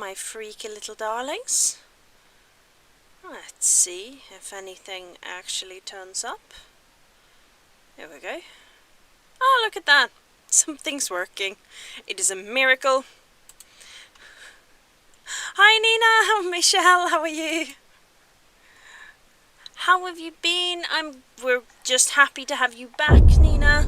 my freaky little darlings. Let's see if anything actually turns up. There we go. Oh, look at that. Something's working. It is a miracle. Hi Nina, Michelle, how are you? How have you been? We're just happy to have you back, Nina.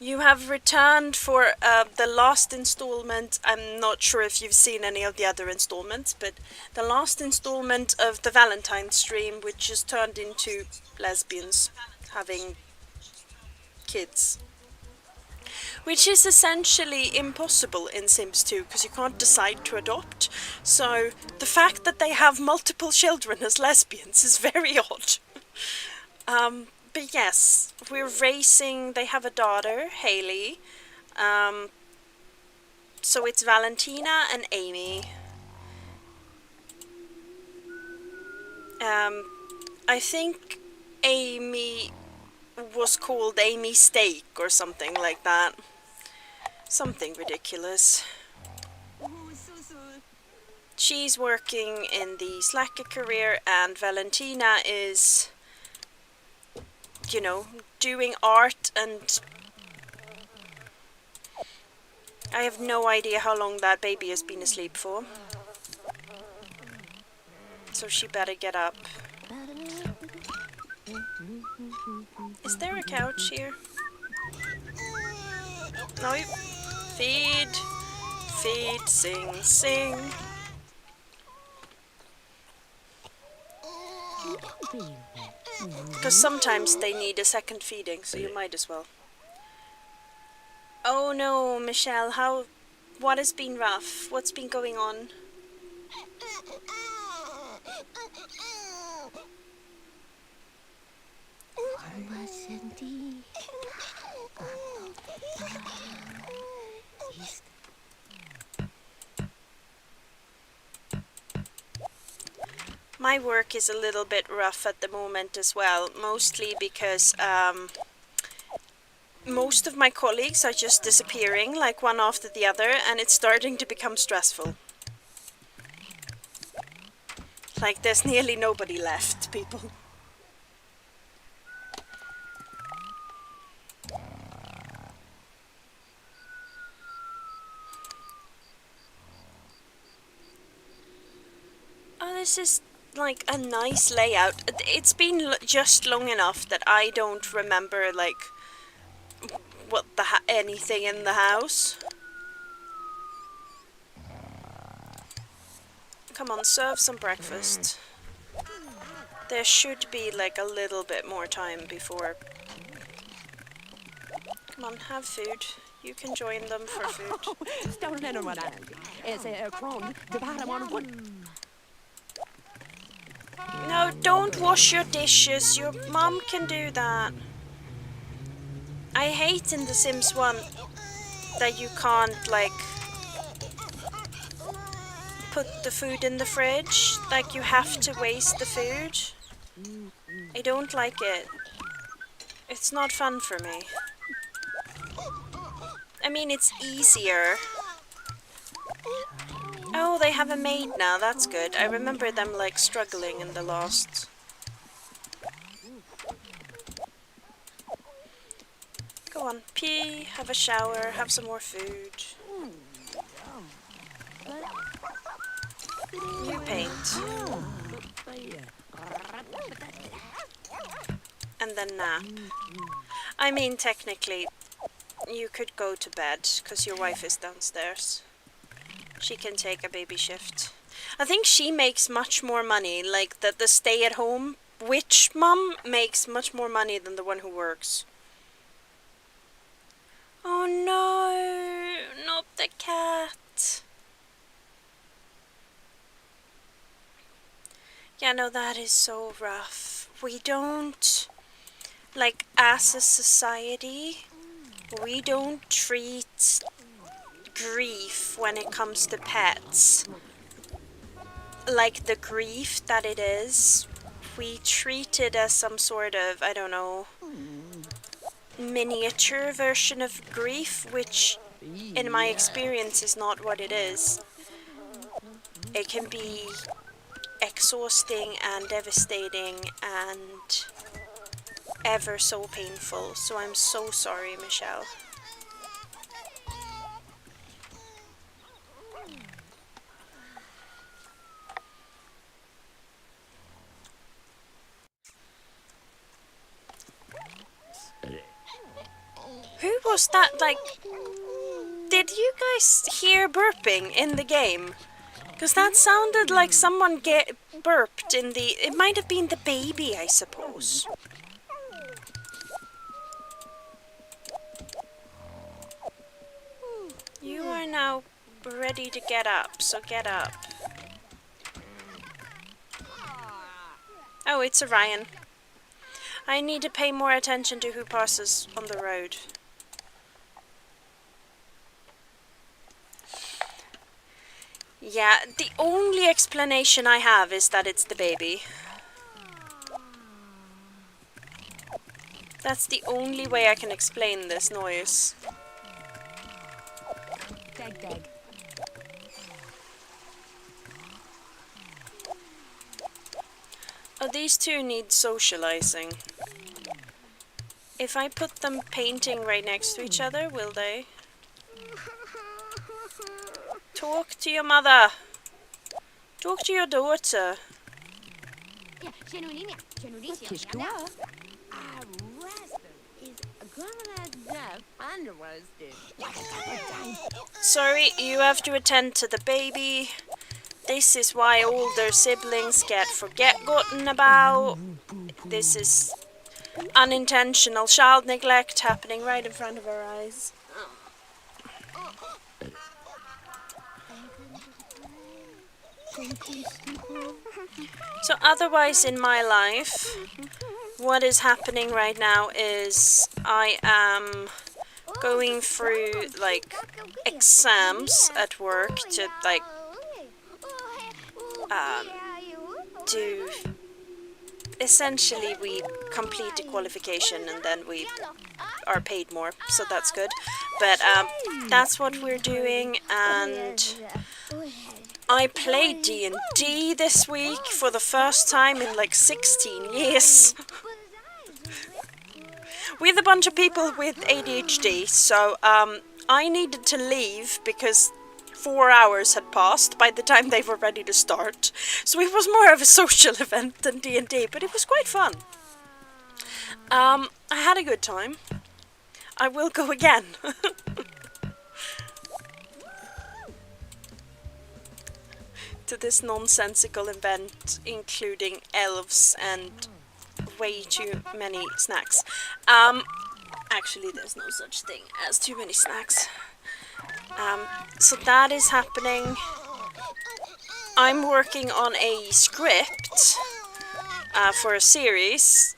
You have returned for the last installment. I'm not sure if you've seen any of the other installments, but the last installment of the Valentines stream, which is turned into lesbians having kids. Which is essentially impossible in Sims 2, because you can't decide to adopt. So the fact that they have multiple children as lesbians is very odd. But yes, we're racing. They have a daughter, Haley. So it's Valentina and Amy. I think Amy was called Amy Steak or something like that. Something ridiculous. She's working in the slacker career, and Valentina is, you know, doing art, and I have no idea how long that baby has been asleep for. So she better get up. Is there a couch here? No. Feed. Feed. Sing. Sing. Because sometimes they need a second feeding, so you might as well. Oh no, Michelle, what has been rough? What's been going on? My work is a little bit rough at the moment as well, mostly because most of my colleagues are just disappearing, like one after the other, and it's starting to become stressful. Like there's nearly nobody left, people. Oh, this is like a nice layout. It's been just long enough that I don't remember like what anything in the house. Come on, serve some breakfast. There should be like a little bit more time before. Come on, have food. You can join them for food. No, don't wash your dishes. Your mom can do that. I hate in The Sims 1 that you can't, like, put the food in the fridge. Like, you have to waste the food. I don't like it. It's not fun for me. I mean, it's easier. Oh, they have a maid now. That's good. I remember them, like, struggling in the last. Go on, pee, have a shower, have some more food. You paint. And then nap. I mean, technically, you could go to bed, because your wife is downstairs. She can take a baby shift. I think she makes much more money, like the stay-at-home witch mum makes much more money than the one who works. Oh no, not the cat. Yeah, no, that is so rough. We don't, like, as a society, we don't treat grief when it comes to pets like the grief that it is. We treat it as some sort of, I don't know, miniature version of grief, which in my experience is not what it is. it can be exhausting and devastating and ever so painful. So I'm so sorry, Michelle. Who was that? Like, did you guys hear burping in the game? Because that sounded like someone burped in the... It might have been the baby, I suppose. You are now ready to get up, so get up. Oh, it's Orion. I need to pay more attention to who passes on the road. Yeah, the only explanation I have is that it's the baby. That's the only way I can explain this noise. Dag, dag. Oh, these two need socializing. If I put them painting right next to each other, will they? Talk to your mother. Talk to your daughter. Sorry, you have to attend to the baby. This is why older siblings get forgotten about. This is unintentional child neglect happening right in front of our eyes. So otherwise in my life, what is happening right now is I am going through like exams at work to like do essentially we complete the qualification and then we are paid more, so that's good. But that's what we're doing, and I played D&D this week for the first time in like 16 years. With a bunch of people with ADHD, so I needed to leave because 4 hours had passed by the time they were ready to start. So it was more of a social event than D&D, but it was quite fun. I had a good time. I will go again. To this nonsensical event, including elves and way too many snacks. Actually, there's no such thing as too many snacks. So that is happening. I'm working on a script for a series,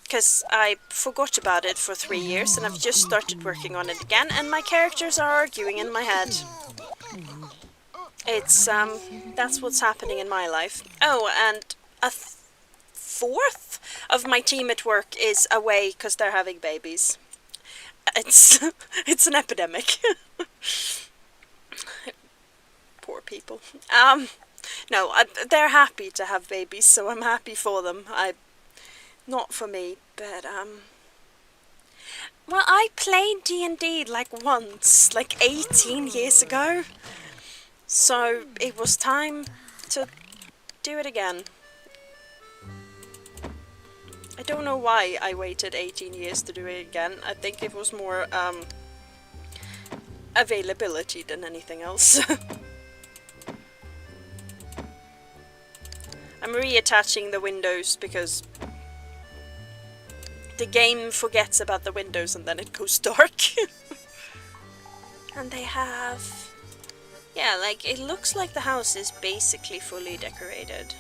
because I forgot about it for 3 years and I've just started working on it again, and my characters are arguing in my head. It's, that's what's happening in my life. Oh, and a fourth of my team at work is away because they're having babies. It's an epidemic. Poor people. No, they're happy to have babies, so I'm happy for them. Not for me, but well, I played D&D like once, like 18 years ago. So it was time to do it again. I don't know why I waited 18 years to do it again. I think it was more availability than anything else. I'm reattaching the windows because the game forgets about the windows and then it goes dark. And they have... yeah, like, it looks like the house is basically fully decorated.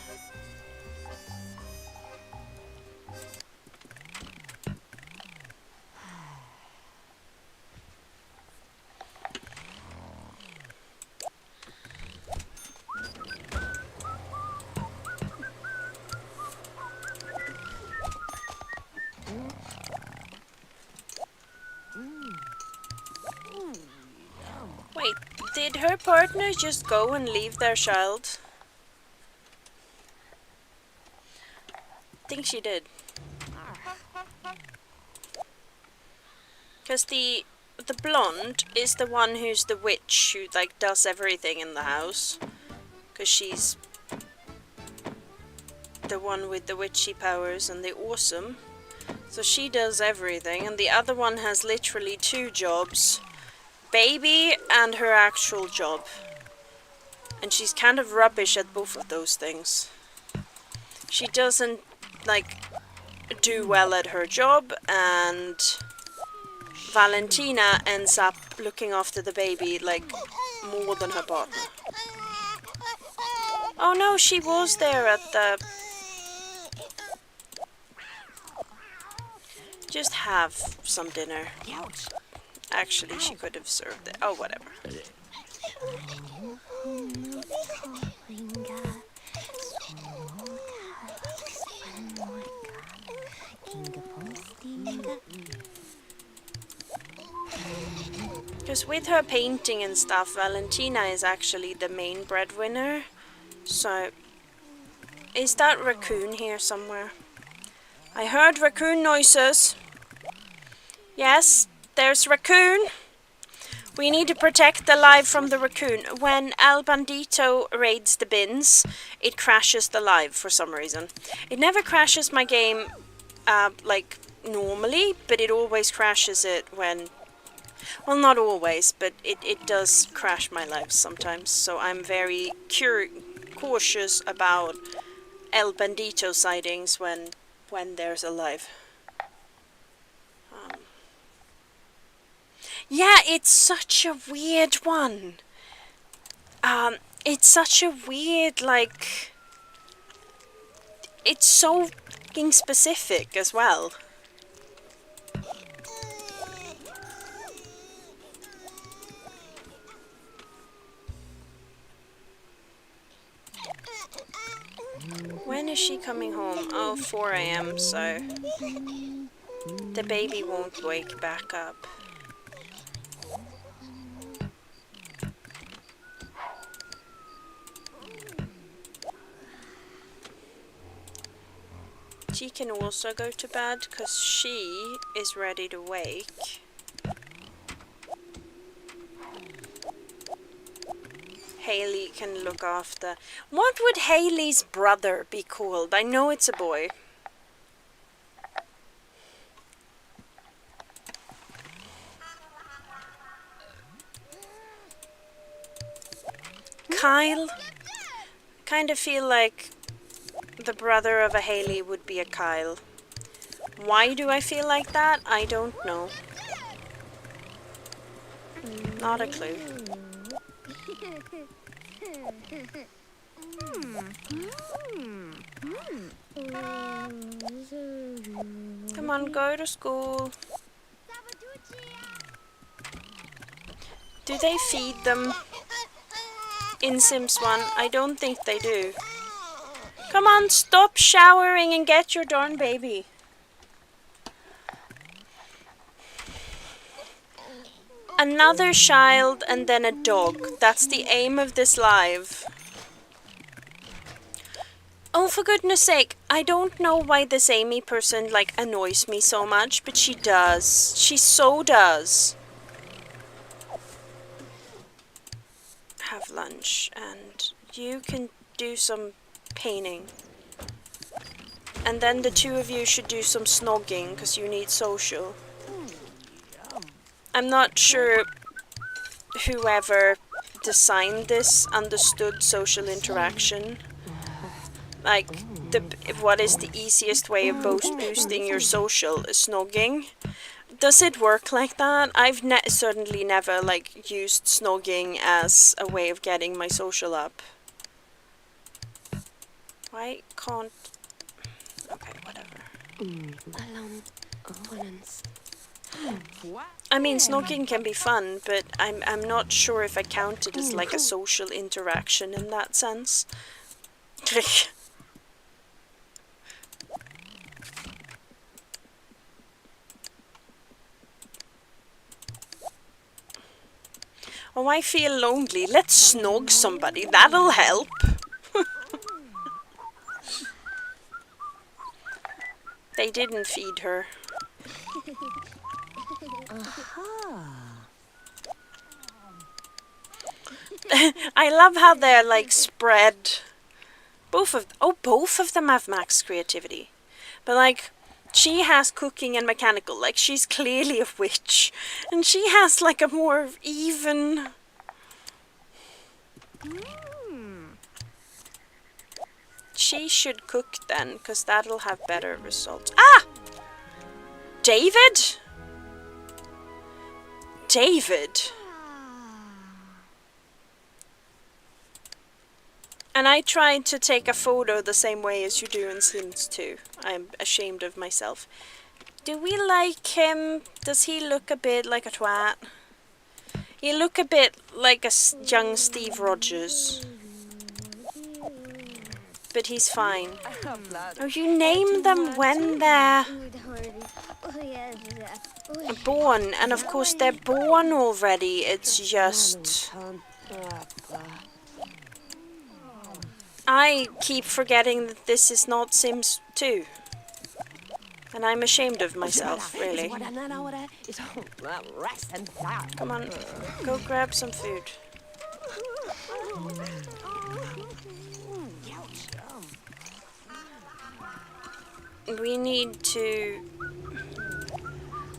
Wait, did her partner just go and leave their child? I think she did. Because the blonde is the one who's the witch who like does everything in the house. Because she's the one with the witchy powers and the awesome. So she does everything, and the other one has literally 2 jobs. Baby and her actual job. And she's kind of rubbish at both of those things. She doesn't like do well at her job, and Valentina ends up looking after the baby like more than her partner. Oh no, she was there at the... Just have some dinner. Actually, she could have served it. Oh, whatever. Because with her painting and stuff, Valentina is actually the main breadwinner. So, is that raccoon here somewhere? I heard raccoon noises. Yes, there's raccoon. We need to protect the live from the raccoon. When El Bandito raids the bins, it crashes the live for some reason. It never crashes my game like normally, but it always crashes it when... Well, not always, but it does crash my lives sometimes. So I'm very cautious about El Bandito sightings when there's a live. Yeah, it's such a weird one. It's such a weird, like... It's so fucking specific as well. When is she coming home? Oh, 4 AM, so... the baby won't wake back up. She can also go to bed because she is ready to wake. Haley can look after... What would Haley's brother be called? I know it's a boy. Kyle? Kind of feel like the brother of a Haley would be a Kyle. Why do I feel like that? I don't know. Not a clue. Come on, go to school. Do they feed them in Sims 1? I don't think they do. Come on, stop showering and get your darn baby. Another child and then a dog. That's the aim of this live. Oh, for goodness sake, I don't know why this Amy person, like, annoys me so much, but she does. She so does. Have lunch, and you can do some painting. And then the 2 of you should do some snogging, because you need social. I'm not sure whoever designed this understood social interaction. Like, what is the easiest way of boosting your social? Snogging? Does it work like that? I've certainly never, like, used snogging as a way of getting my social up. Why can't... Okay, whatever. I mean, snogging can be fun, but I'm not sure if I count it as, like, a social interaction in that sense. Oh, I feel lonely. Let's snog somebody. That'll help. They didn't feed her. I love how they're like spread. Both of them have max creativity. But like, she has cooking and mechanical. Like, she's clearly a witch. And she has like a more even... She should cook then, because that'll have better results. Ah! David? David? And I tried to take a photo the same way as you do in Sims 2. I'm ashamed of myself. Do we like him? Does he look a bit like a twat? He look a bit like a young Steve Rogers. But he's fine. Oh, you name them when they're born. And of course they're born already. It's just... I keep forgetting that this is not Sims 2. And I'm ashamed of myself, really. Come on, go grab some food. We need to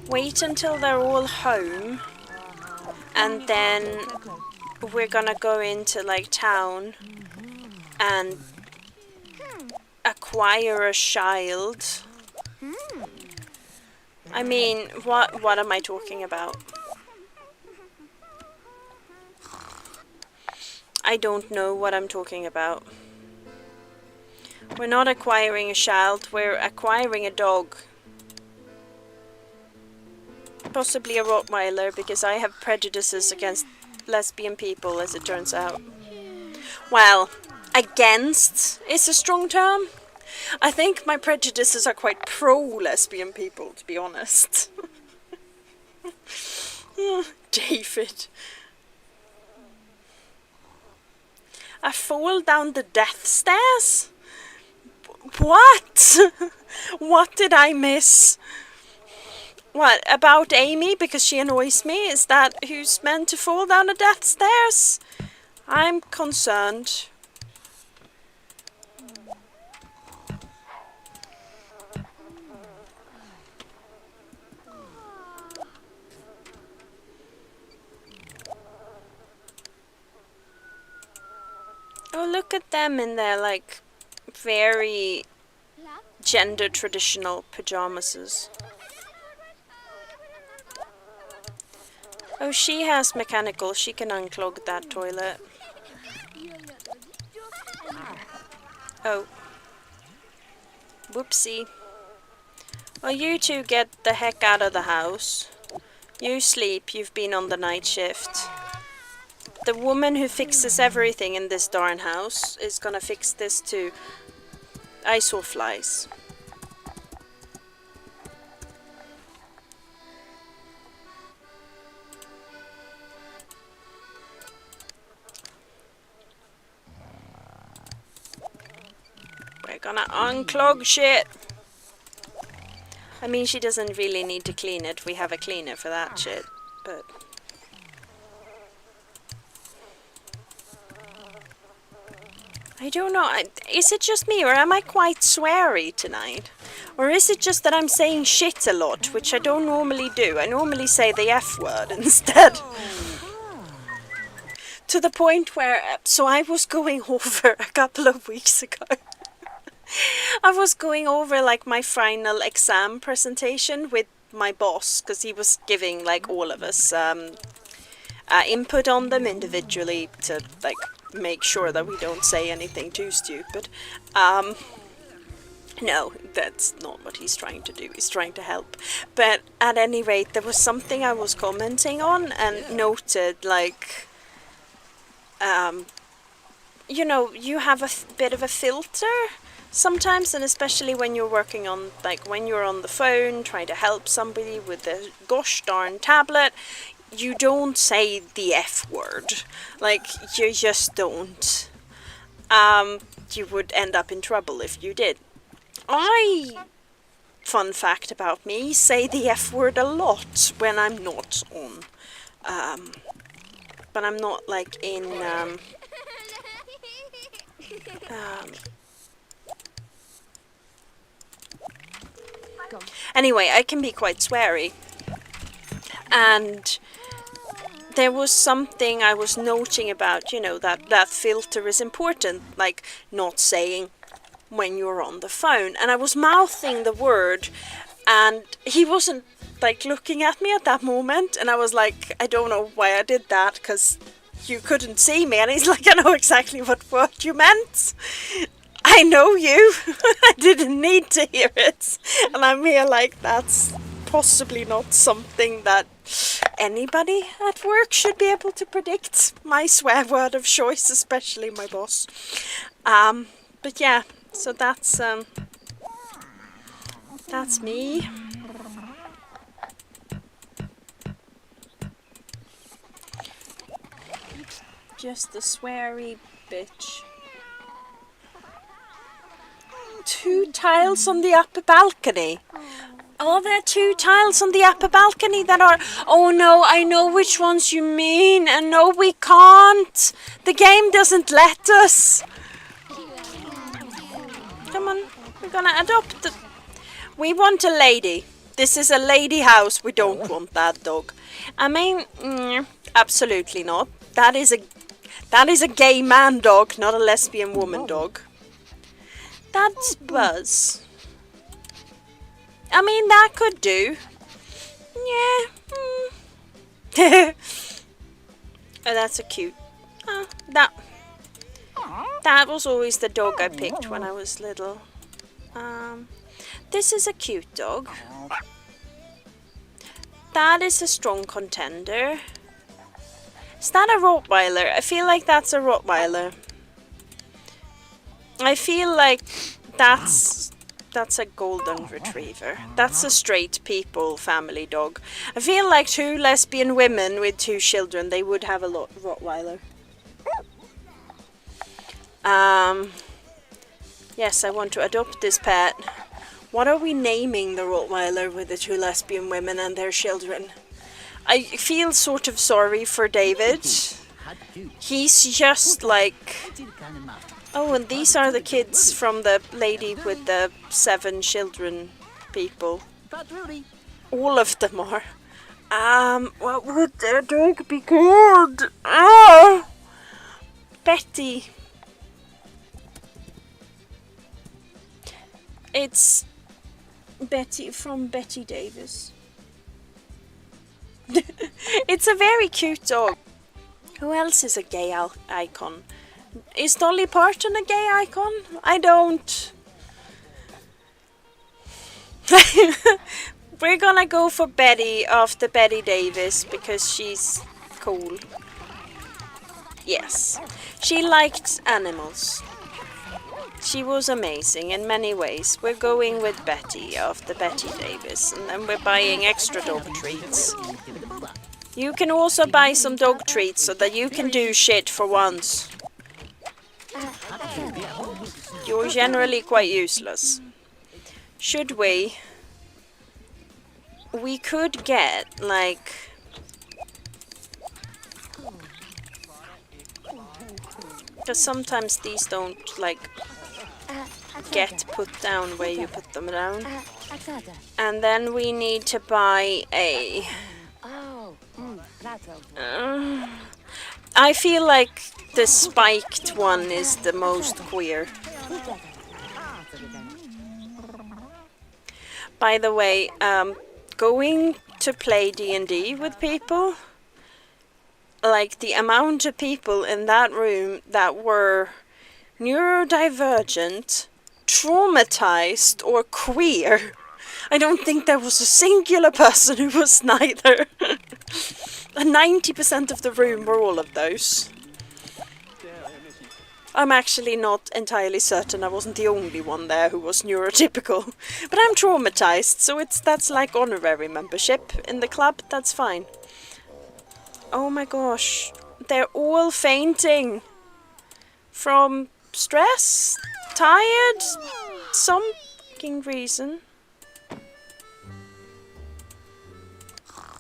wait until they're all home. And then we're gonna go into, like, town and acquire a child. I mean, what am I talking about? I don't know what I'm talking about. We're not acquiring a child, we're acquiring a dog. Possibly a Rottweiler, because I have prejudices against lesbian people, as it turns out. Well, against is a strong term. I think my prejudices are quite pro-lesbian people, to be honest. David. I fall down the death stairs? What? What did I miss? What, about Amy because she annoys me? Is that who's meant to fall down the death stairs? I'm concerned. Oh, look at them in their, like, very gender traditional pajamas. Oh, she has mechanical. She can unclog that toilet. Oh. Whoopsie. Well, you two get the heck out of the house. You sleep. You've been on the night shift. The woman who fixes everything in this darn house is gonna fix this too. I saw flies. We're gonna unclog shit. I mean, she doesn't really need to clean it. We have a cleaner for that shit, but... I don't know, is it just me or am I quite sweary tonight? Or is it just that I'm saying shit a lot, which I don't normally do? I normally say the F word instead. To the point where, so I was going over a couple of weeks ago. I was going over like my final exam presentation with my boss, because he was giving like all of us input on them individually to like make sure that we don't say anything too stupid. No, that's not what he's trying to do. He's trying to help. But at any rate, there was something I was commenting on and noted, like, you know, you have a bit of a filter sometimes, and especially when you're working on, like, when you're on the phone trying to help somebody with a gosh darn tablet, you don't say the F word. Like, you just don't. You would end up in trouble if you did. Fun fact about me, say the F word a lot when I'm not on. But I'm not like in, anyway, I can be quite sweary. And there was something I was noting about, you know, that filter is important, like not saying when you're on the phone. And I was mouthing the word, and he wasn't like looking at me at that moment, and I was like, I don't know why I did that, because you couldn't see me. And he's like, I know exactly what word you meant. I know you. I didn't need to hear it. And I'm here like, that's possibly not something that anybody at work should be able to predict. My swear word of choice, especially my boss. But yeah, so that's me. Just a sweary bitch. 2 tiles on the upper balcony. Are there 2 tiles on the upper balcony that are... Oh no, I know which ones you mean. And no, we can't. The game doesn't let us. Come on, we're gonna adopt the... We want a lady. This is a lady house. We don't want that dog. I mean, absolutely not. That is a gay man dog, not a lesbian woman dog. That's Buzz. I mean, that could do. Yeah. Oh, that's a cute. Oh, that was always the dog I picked when I was little. This is a cute dog. That is a strong contender. Is that a Rottweiler? I feel like that's a Rottweiler. I feel like that's a golden retriever. That's a straight people family dog. I feel like 2 lesbian women with 2 children, they would have a Rottweiler. Yes, I want to adopt this pet. What are we naming the Rottweiler with the 2 lesbian women and their children? I feel sort of sorry for David. He's just like... Oh, and these are the kids from the lady with the 7 children people. All of them are. What would their dog be called? Oh! Betty. It's Betty from Betty Davis. It's a very cute dog. Who else is a gay icon? Is Dolly Parton a gay icon? I don't. We're gonna go for Betty after Betty Davis because she's cool. Yes. She liked animals. She was amazing in many ways. We're going with Betty after Betty Davis, and then we're buying extra dog treats. You can also buy some dog treats so that you can do shit for once. You're generally quite useless. Should we? We could get, like... Because sometimes these don't, like, get put down where you put them down. And then we need to buy a... I feel like the spiked one is the most queer. By the way, going to play D&D with people, like the amount of people in that room that were neurodivergent, traumatized, or queer. I don't think there was a singular person who was neither. 90% of the room were all of those. I'm actually not entirely certain I wasn't the only one there who was neurotypical. But I'm traumatized, so that's like honorary membership in the club, that's fine. Oh my gosh. They're all fainting. From stress? Tired? Some fucking reason.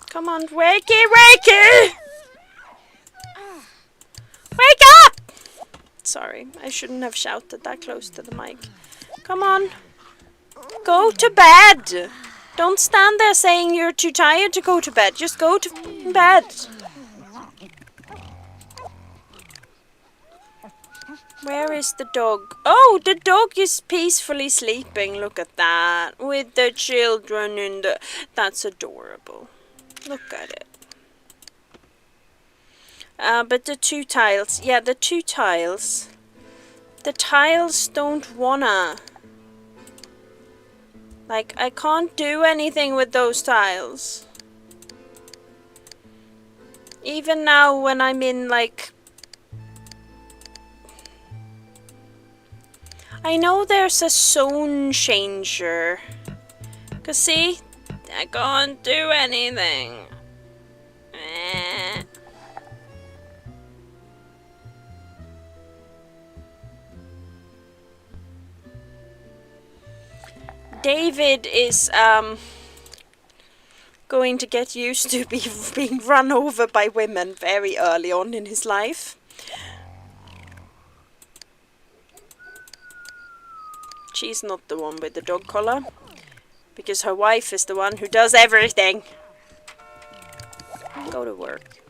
Come on, wakey, wakey! Wake up! Sorry, I shouldn't have shouted that close to the mic. Come on. Go to bed! Don't stand there saying you're too tired to go to bed. Just go to bed. Where is the dog? Oh, the dog is peacefully sleeping. Look at that. With the children in the... That's adorable. Look at it. But the two tiles. Yeah, the two tiles. The tiles don't wanna... Like, I can't do anything with those tiles. Even now when I'm in, like... I know there's a zone changer. Cause see, I can't do anything. David is going to get used to being run over by women very early on in his life. She's not the one with the dog collar, because her wife is the one who does everything. Go to work.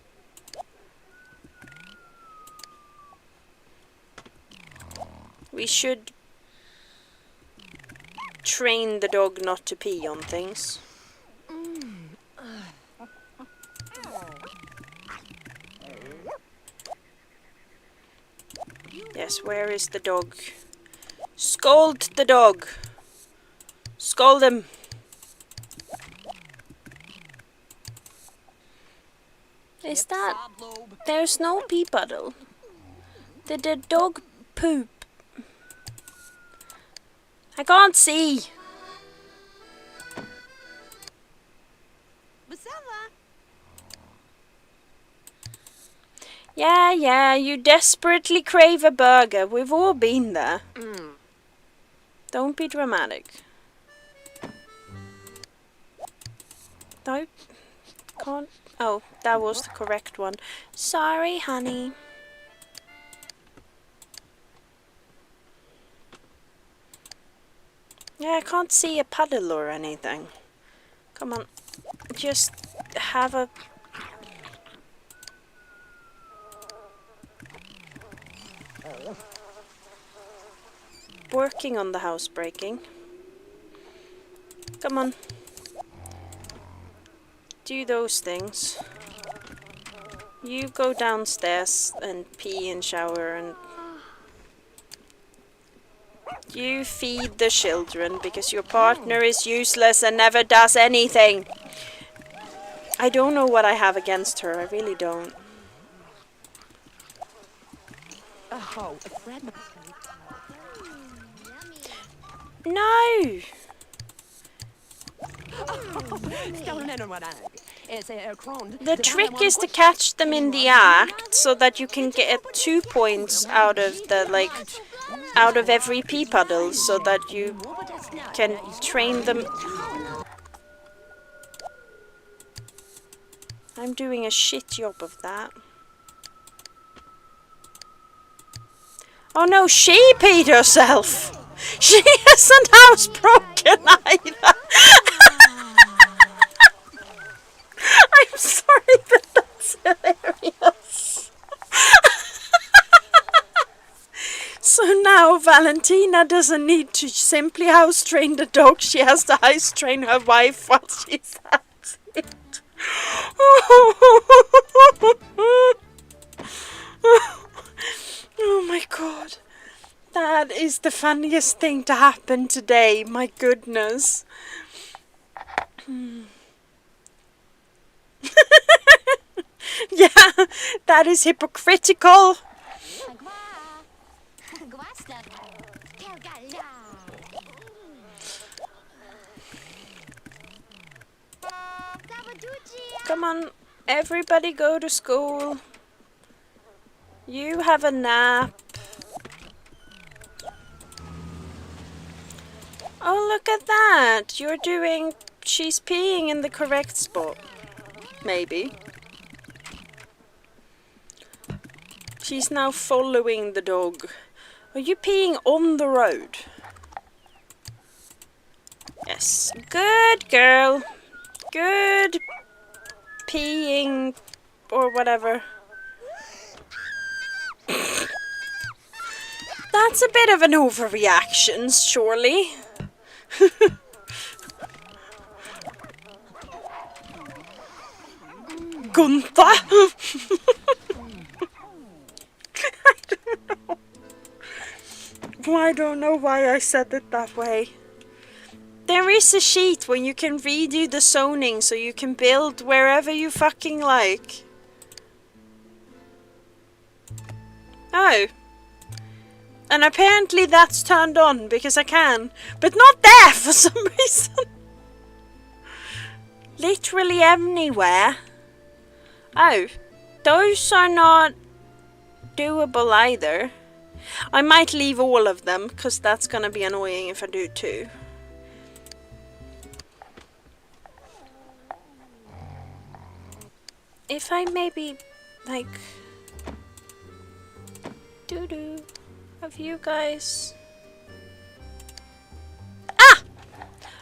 We should train the dog not to pee on things. Yes, where is the dog? Scold the dog. Scold him. Is that... There's no pee puddle. Did the dog poop? I can't see. Yeah, you desperately crave a burger. We've all been there. Don't be dramatic. No, can't. Oh, that was the correct one. Sorry, honey. Yeah, I can't see a puddle or anything. Come on, just have a... Working on the housebreaking. Come on. Do those things. You go downstairs and pee and shower, and you feed the children because your partner is useless and never does anything. I don't know what I have against her. I really don't. No! The trick is to catch them in the act so that you can get 2 points out of the, like, out of every pee puddle, so that you can train them. I'm doing a shit job of that. Oh no, she peed herself! She isn't housebroken either! I'm sorry, but that's hilarious. So now Valentina doesn't need to simply house train the dog, she has to house train her wife while she's at it. Oh my god. That is the funniest thing to happen today, my goodness. Yeah, that is hypocritical. Come on, Everybody go to school. You have a nap. Oh, look at that. She's peeing in the correct spot. Maybe. She's now following the dog. Are you peeing on the road? Yes. Good girl. Good peeing or whatever. That's a bit of an overreaction, surely. Gunther! I don't know why I said it that way. There is a sheet where you can redo the zoning so you can build wherever you fucking like. Oh. And apparently that's turned on because I can. But not there for some reason. Literally anywhere. Oh. Those are not doable either. I might leave all of them because that's gonna be annoying if I do too. If I maybe like doo-doo of you guys. Ah!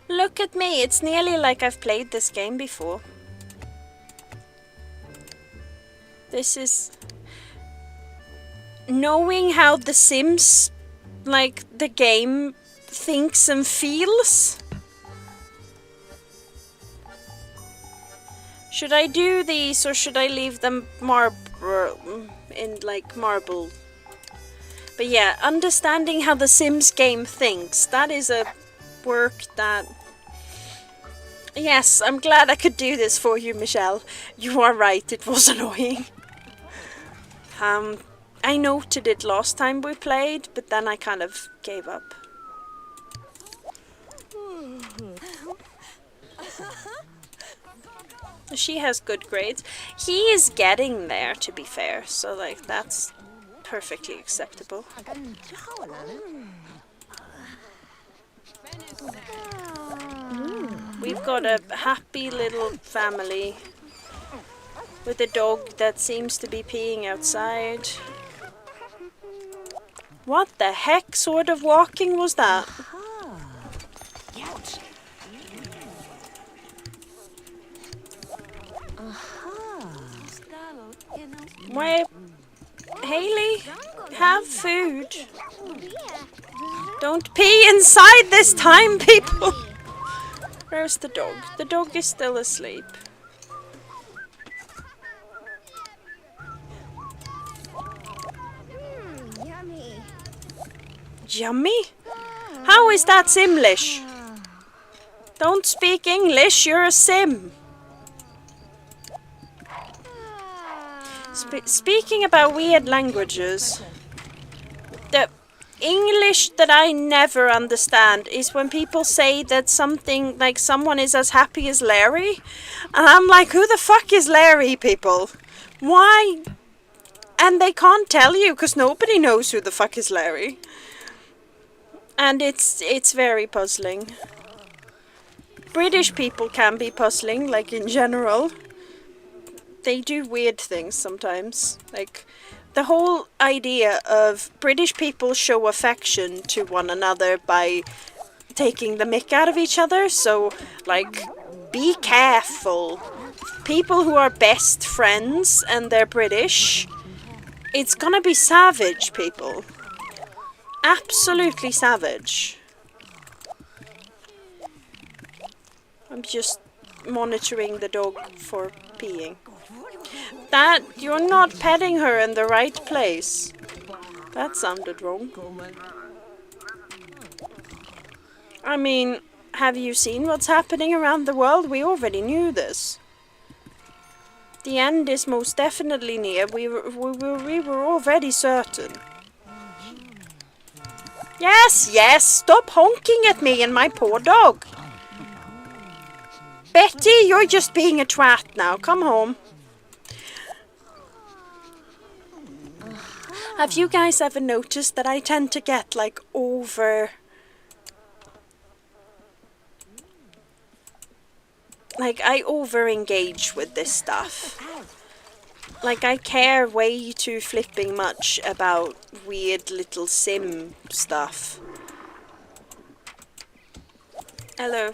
Look at me, it's nearly like I've played this game before. This is knowing how The Sims, like the game, thinks and feels. Should I do these or should I leave them marble marble? But yeah, understanding how The Sims game thinks, that is a work that... Yes, I'm glad I could do this for you, Michelle. You are right, it was annoying. I noted it last time we played, but then I kind of gave up. She has good grades. He is getting there, to be fair, so like that's perfectly acceptable. We've got a happy little family with a dog that seems to be peeing outside. What the heck sort of walking was that? Wait, Haley, have food. Don't pee inside this time, people. Where's the dog? The dog is still asleep. Yummy? How is that Simlish? Don't speak English, you're a Sim. Speaking about weird languages, the English that I never understand is when people say that something, like someone is as happy as Larry, and I'm like, who the fuck is Larry, people? Why? And they can't tell you because nobody knows who the fuck is Larry. And it's very puzzling. British people can be puzzling, like in general. They do weird things sometimes. Like, the whole idea of British people show affection to one another by taking the mick out of each other. So, like, be careful. People who are best friends and they're British, it's gonna be savage, people. Absolutely savage. I'm just monitoring the dog for peeing. That, you're not petting her in the right place. That sounded wrong. I mean, have you seen what's happening around the world? We already knew this. The end is most definitely near. We were already certain. Yes, yes, stop honking at me and my poor dog. Betty, you're just being a twat now. Come home. Have you guys ever noticed that I tend to get like over... Like I over-engage with this stuff. Like I care way too flipping much about weird little sim stuff. Hello.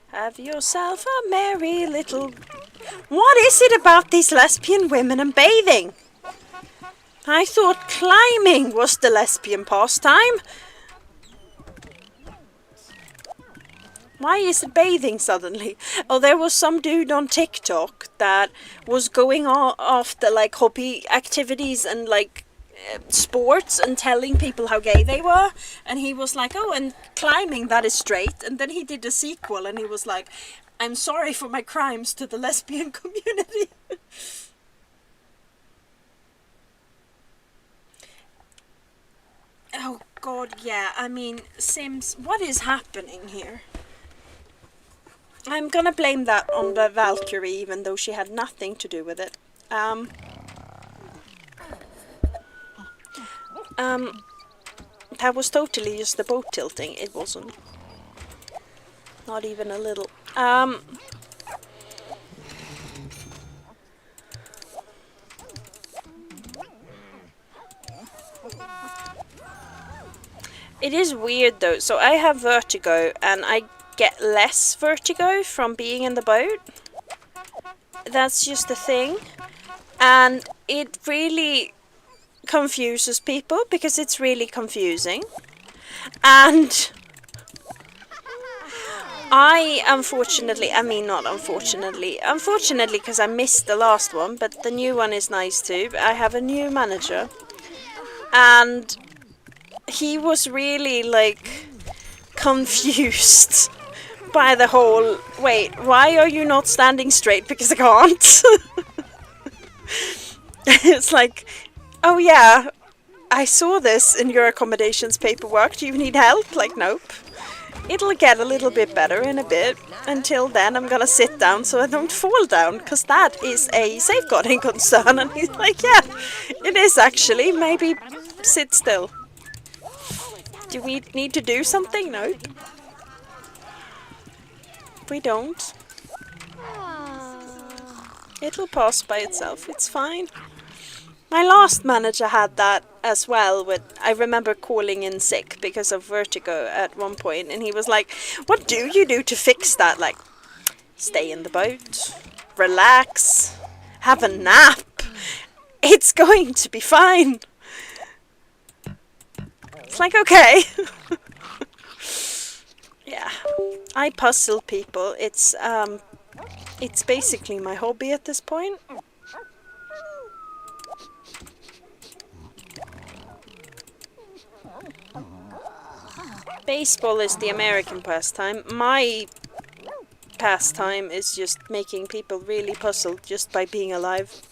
Have yourself a merry little... What is it about these lesbian women and bathing? I thought climbing was the lesbian pastime. Why is it bathing suddenly? Oh, there was some dude on TikTok that was going off the like hobby activities and like sports and telling people how gay they were, and he was like, oh, and climbing, that is straight. And then he did a sequel and he was like, I'm sorry for my crimes to the lesbian community. Oh god, yeah, I mean, Sims, what is happening here? I'm gonna blame that on the Valkyrie, even though she had nothing to do with it. That was totally just the boat tilting. It wasn't. Not even a little. It is weird though. So I have vertigo and I get less vertigo from being in the boat. That's just the thing. And it really confuses people because it's really confusing. And I unfortunately because I missed the last one, but the new one is nice too. I have a new manager and he was really like confused by the whole, wait, why are you not standing straight? Because I can't. It's like, oh yeah, I saw this in your accommodations paperwork. Do you need help? Like, nope. It'll get a little bit better in a bit. Until then, I'm gonna sit down so I don't fall down, because that is a safeguarding concern. And he's like, yeah, it is actually. Maybe sit still. Do we need to do something? Nope. We don't. It'll pass by itself. It's fine. My last manager had that as well. I remember calling in sick because of vertigo at one point, and he was like, what do you do to fix that? Like, stay in the boat, relax, have a nap. It's going to be fine. It's like, okay. Yeah, I puzzle people. It's basically my hobby at this point. Baseball is the American pastime. My pastime is just making people really puzzled just by being alive.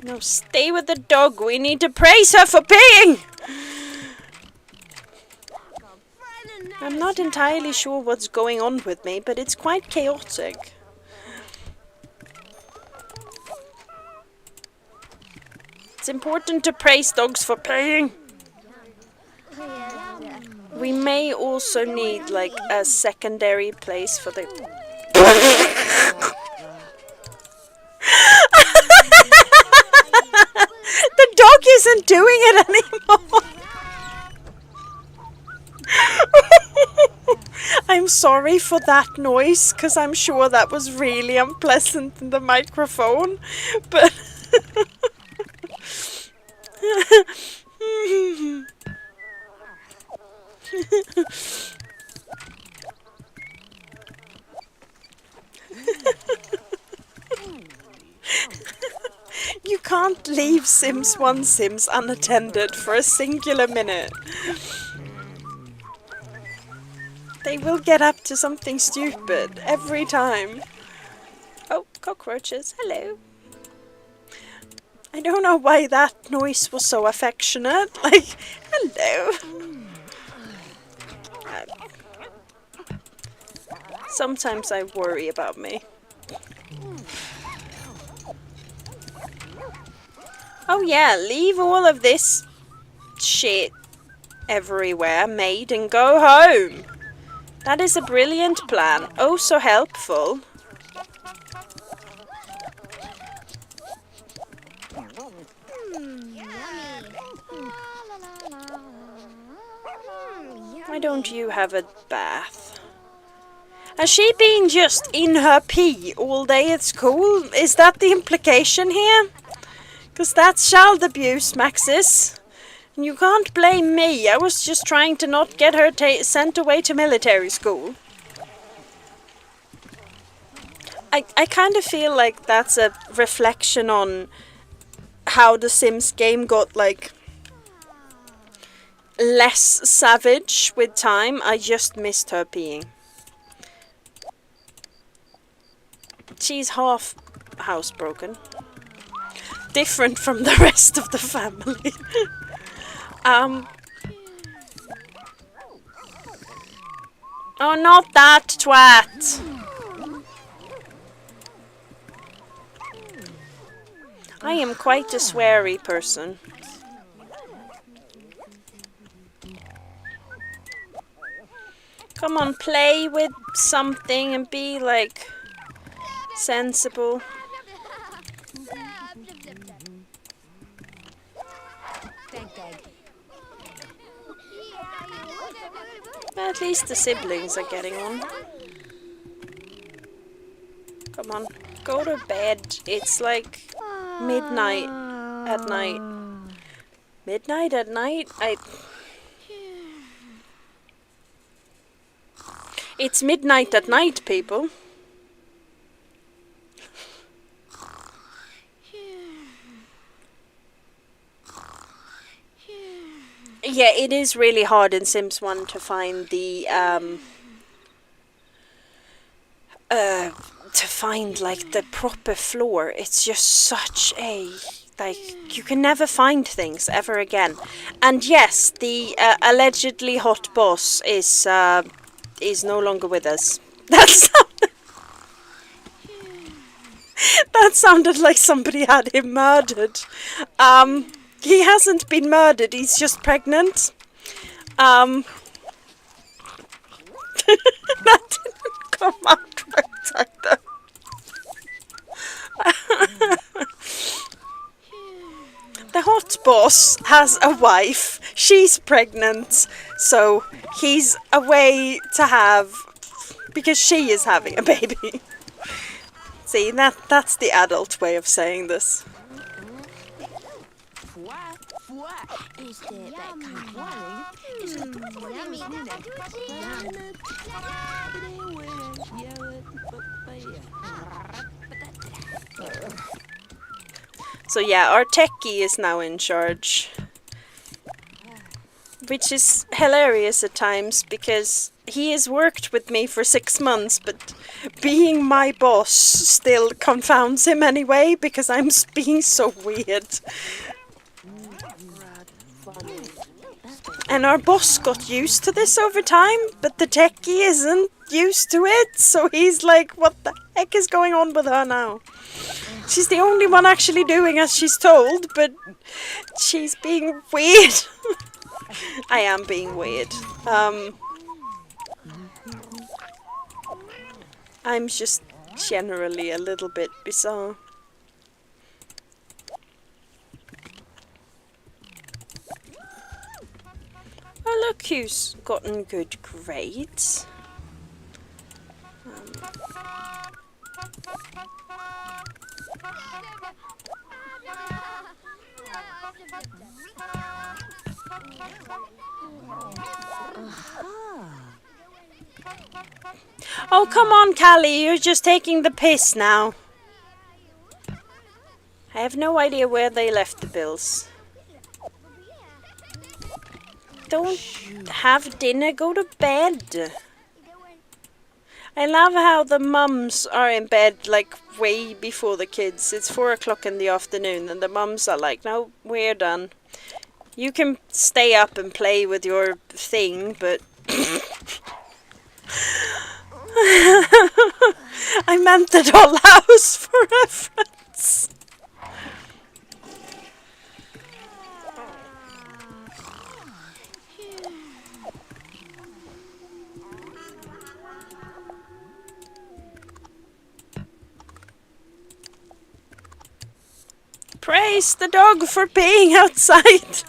No, stay with the dog. We need to praise her for peeing! I'm not entirely sure what's going on with me, but it's quite chaotic. It's important to praise dogs for peeing. We may also need like a secondary place for the... The dog isn't doing it anymore. I'm sorry for that noise, because I'm sure that was really unpleasant in the microphone, but... You can't leave Sims 1 Sims unattended for a singular minute. They will get up to something stupid every time. Oh, cockroaches, hello. I don't know why that noise was so affectionate. Like, hello. Sometimes I worry about me. Oh yeah, leave all of this shit everywhere, maid, and go home. That is a brilliant plan. Oh, so helpful. Why don't you have a bath? Has she been just in her pee all day at school? Is that the implication here? Because that's child abuse, Maxis. And you can't blame me. I was just trying to not get her sent away to military school. I kind of feel like that's a reflection on how the Sims game got, like, less savage with time. I just missed her peeing. She's half housebroken. Different from the rest of the family. Oh, not that twat! I am quite a sweary person. Come on, play with something and be, like, sensible. At least the siblings are getting on. Come on, go to bed. It's like midnight at night. Midnight at night? It's midnight at night, people. Yeah, it is really hard in Sims 1 to find the like the proper floor. It's just such a, like, you can never find things ever again. And yes, the allegedly hot boss is no longer with us. That sounded like somebody had him murdered. He hasn't been murdered, he's just pregnant. That didn't come out right either. The hot boss has a wife, she's pregnant, so he's away to have, because she is having a baby. See, that's the adult way of saying this. So yeah, our techie is now in charge. Which is hilarious at times, because he has worked with me for 6 months, but being my boss still confounds him anyway, because I'm being so weird. And our boss got used to this over time, but the techie isn't used to it, so he's like, what the heck is going on with her now? She's the only one actually doing as she's told, but she's being weird. I am being weird. I'm just generally a little bit bizarre. Oh, look who's gotten good grades. Oh, come on, Callie, you're just taking the piss now. I have no idea where they left the bills. Don't have dinner, go to bed. I love how the mums are in bed, like, way before the kids. It's 4 o'clock in the afternoon, and the mums are like, no, we're done. You can stay up and play with your thing, but... I meant the dollhouse for reference. Praise the dog for being outside.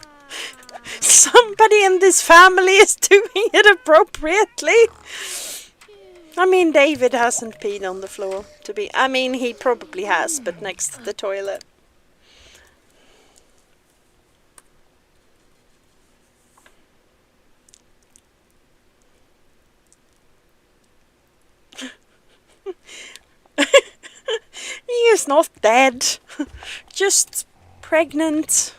Somebody in this family is doing it appropriately. I mean, David hasn't peed on the floor, I mean, he probably has, but next to the toilet. He is not dead, just pregnant.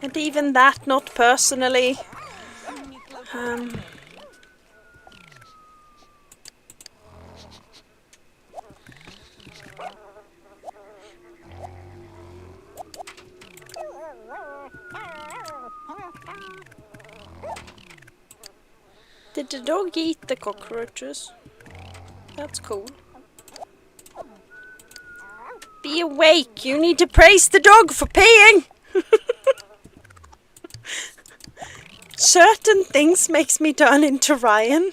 And even that, not personally. Did the dog eat the cockroaches? That's cool. Be awake! You need to praise the dog for peeing! Certain things makes me turn into Ryan.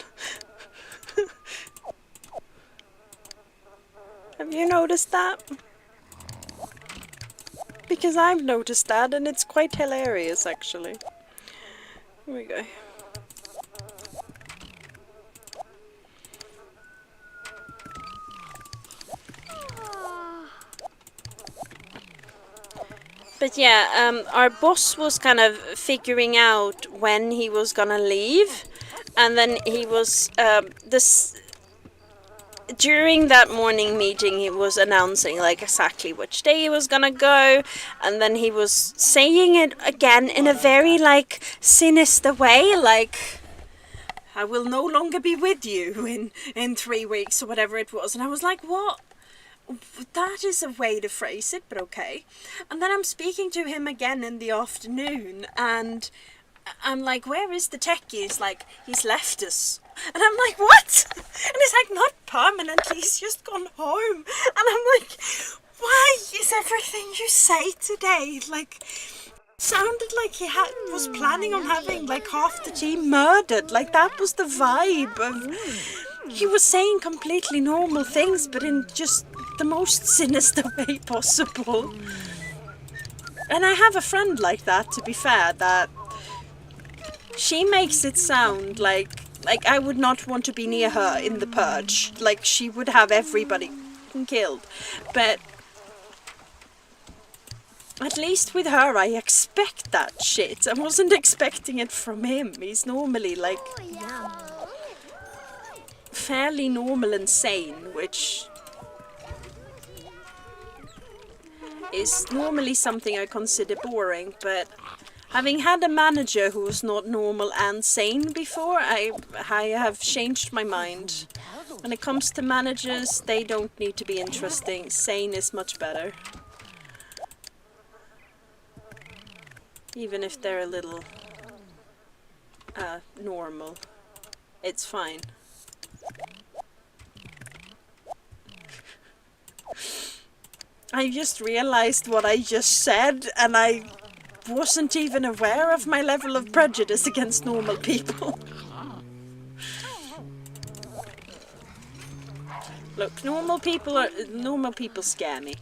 Have you noticed that? Because I've noticed that and it's quite hilarious actually. Here we go. But yeah, our boss was kind of figuring out when he was gonna leave, and then he was during that morning meeting he was announcing like exactly which day he was gonna go, and then he was saying it again in a very like sinister way, like I will no longer be with you in 3 weeks or whatever it was, and I was like, what? That is a way to phrase it, but okay. And then I'm speaking to him again in the afternoon, and I'm like, where is the techie? He's like, he's left us. And I'm like, what? And he's like, not permanently, he's just gone home. And I'm like, why is everything you say today like sounded like he was planning on having like half the team murdered? Like that was the vibe of... He was saying completely normal things, but in just the most sinister way possible. And I have a friend like that, to be fair, that she makes it sound like I would not want to be near her in the purge. Like she would have everybody killed. But at least with her, I expect that shit. I wasn't expecting it from him. He's normally like fairly normal and sane, which is normally something I consider boring, but having had a manager who was not normal and sane before, I have changed my mind. When it comes to managers, they don't need to be interesting. Sane is much better. Even if they're a little normal, it's fine. I just realized what I just said, and I wasn't even aware of my level of prejudice against normal people. Look, normal people scare me.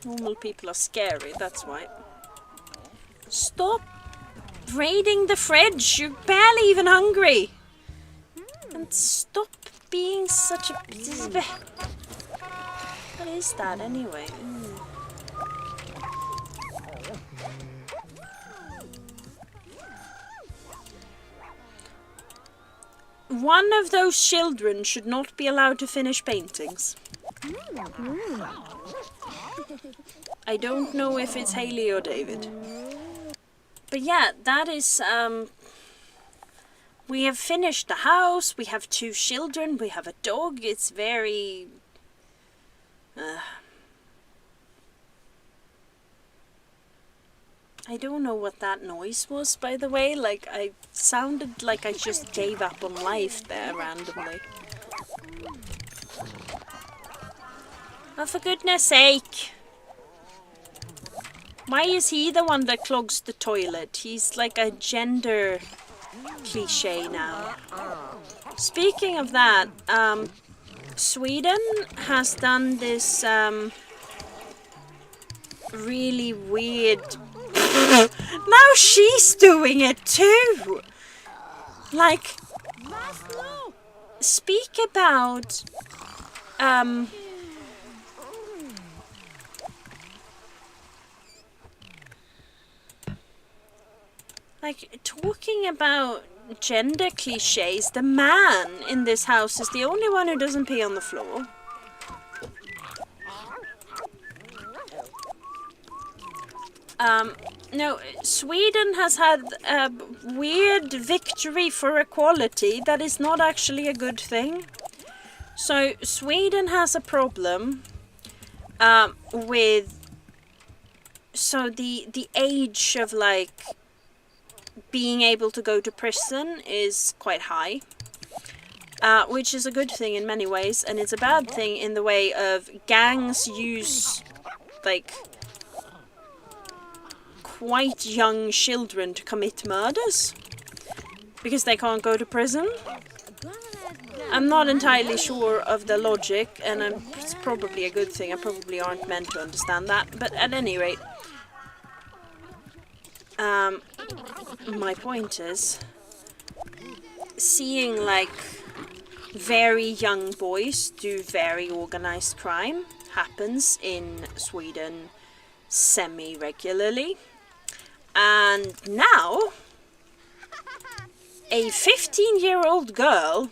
Normal people are scary, that's why. Stop raiding the fridge, you're barely even hungry. And stop being such a... What is that anyway? One of those children should not be allowed to finish paintings. I don't know if it's Haley or David. But yeah, that is... we have finished the house, we have 2 children, we have a dog. It's very... I don't know what that noise was, by the way. Like, I sounded like I just gave up on life there randomly. Oh, for goodness sake. Why is he the one that clogs the toilet? He's like a gender cliche now. Speaking of that, Sweden has done this really weird... Now she's doing it too! Like, speak about... like, talking about gender cliches, the man in this house is the only one who doesn't pee on the floor. No, Sweden has had a weird victory for equality that is not actually a good thing. So, Sweden has a problem with... So, the age of, like, being able to go to prison is quite high. Which is a good thing in many ways, and it's a bad thing in the way of gangs use, like, quite young children to commit murders because they can't go to prison. I'm not entirely sure of the logic, and it's probably a good thing. I probably aren't meant to understand that, but at any rate, my point is, seeing like very young boys do very organized crime happens in Sweden semi-regularly. And now, a 15-year-old girl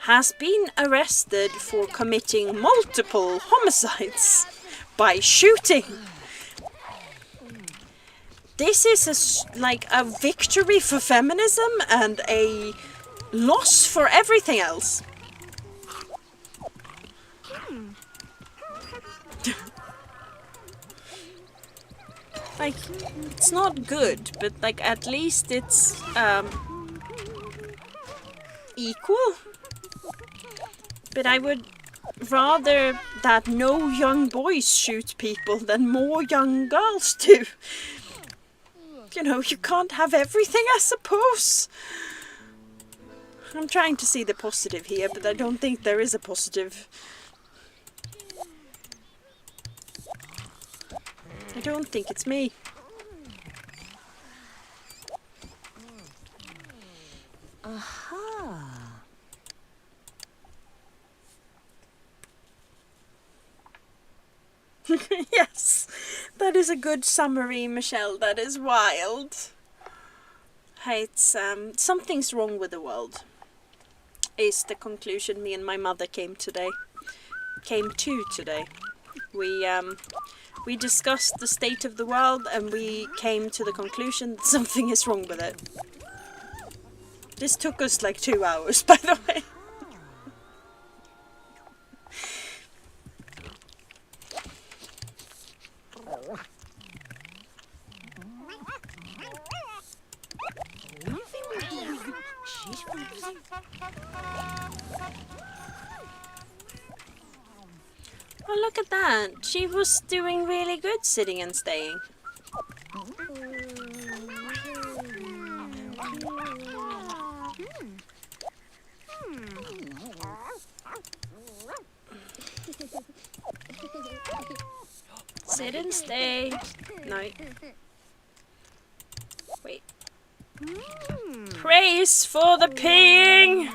has been arrested for committing multiple homicides by shooting. This is like a victory for feminism and a loss for everything else. Like, it's not good, but like at least it's equal. But I would rather that no young boys shoot people than more young girls do. You know, you can't have everything, I suppose. I'm trying to see the positive here, but I don't think there is a positive. I don't think it's me. Aha. Yes, that is a good summary, Michelle. That is wild. Hey, it's something's wrong with the world. Is the conclusion me and my mother came to today. We discussed the state of the world and we came to the conclusion that something is wrong with it. This took us like 2 hours, by the way. Oh, look at that. She was doing really good sitting and staying. Sit and stay. No. Wait. Praise for the peeing!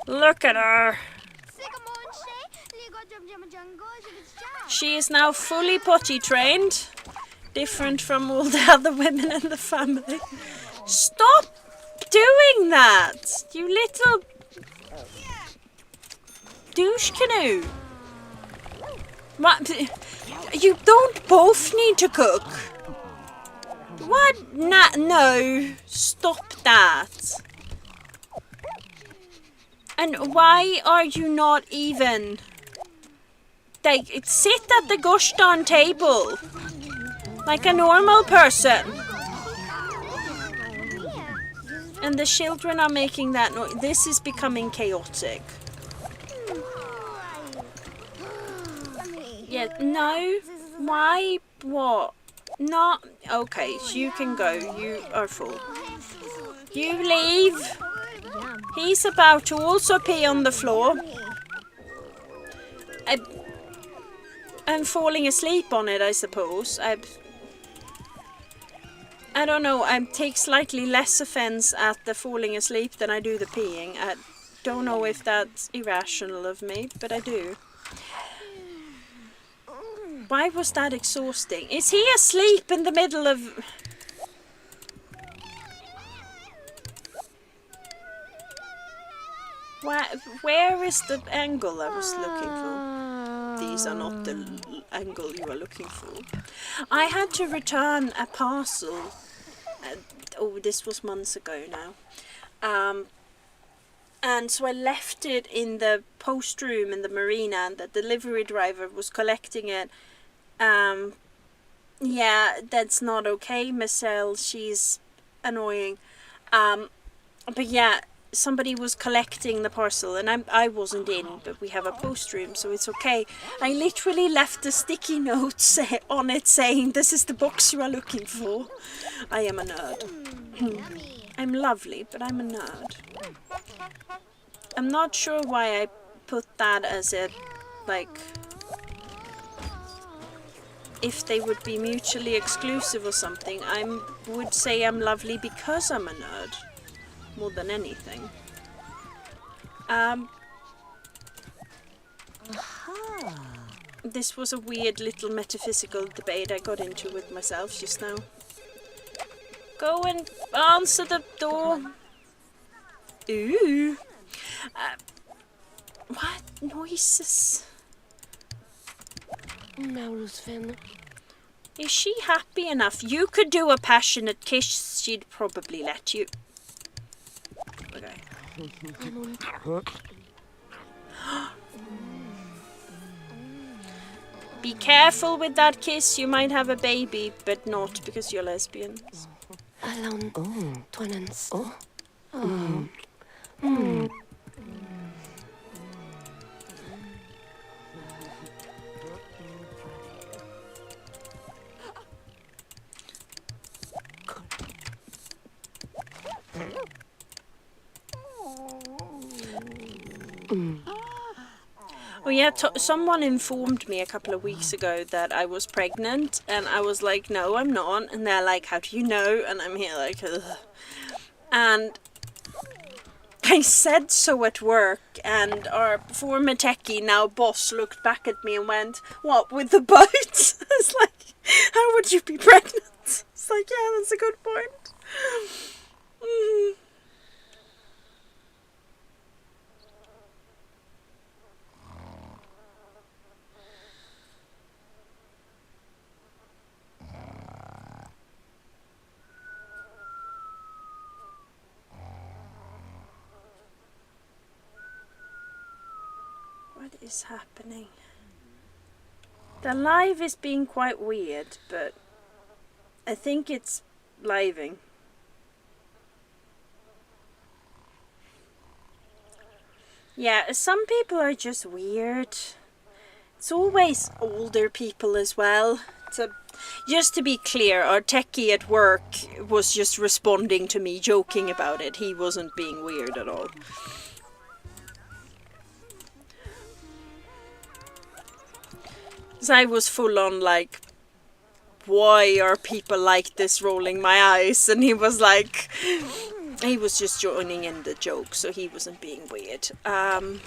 Look at her. She is now fully potty trained, different from all the other women in the family. Stop doing that, you little douche canoe. What? You don't both need to cook. What? No, stop that. And why are you not even... Like, sit at the gosh darn table. Like a normal person. And the children are making that noise. This is becoming chaotic. Yeah, no. Why? What? Not. Okay, so you can go. You are full. You leave. He's about to also pee on the floor. I'm falling asleep on it, I suppose. I don't know. I take slightly less offense at the falling asleep than I do the peeing. I don't know if that's irrational of me, but I do. Why was that exhausting? Is he asleep in the middle of... Where is the angle I was looking for? These are not the angle you are looking for. I had to return a parcel. Oh, this was months ago now. And so I left it in the post room in the marina, and the delivery driver was collecting it. Yeah, that's not okay, Michelle. She's annoying. But yeah, somebody was collecting the parcel, and I wasn't in, but we have a post room, so it's okay. I literally left a sticky note on it saying, "This is the box you are looking for." I am a nerd. I'm lovely, but I'm a nerd. I'm not sure why I put that as a, like, if they would be mutually exclusive or something. I would say I'm lovely because I'm a nerd, more than anything. This was a weird little metaphysical debate I got into with myself just now. Go and answer the door. Ooh. What noises? Is she happy enough? You could do a passionate kiss, she'd probably let you. Okay. Be careful with that kiss, you might have a baby, but not because you're lesbians. Oh yeah, someone informed me a couple of weeks ago that I was pregnant, and I was like, no, I'm not. And they're like, how do you know? And I'm here like, ugh. And I said so at work, and our former techie, now boss, looked back at me and went, what, with the boat? It's like, how would you be pregnant? It's like, yeah, that's a good point. What is happening? The live is being quite weird, but I think it's living. Yeah, some people are just weird. It's always older people as well. Just to be clear, our techie at work was just responding to me joking about it. He wasn't being weird at all. I was full on like, why are people like this, rolling my eyes? And he was like, he was just joining in the joke, so he wasn't being weird. I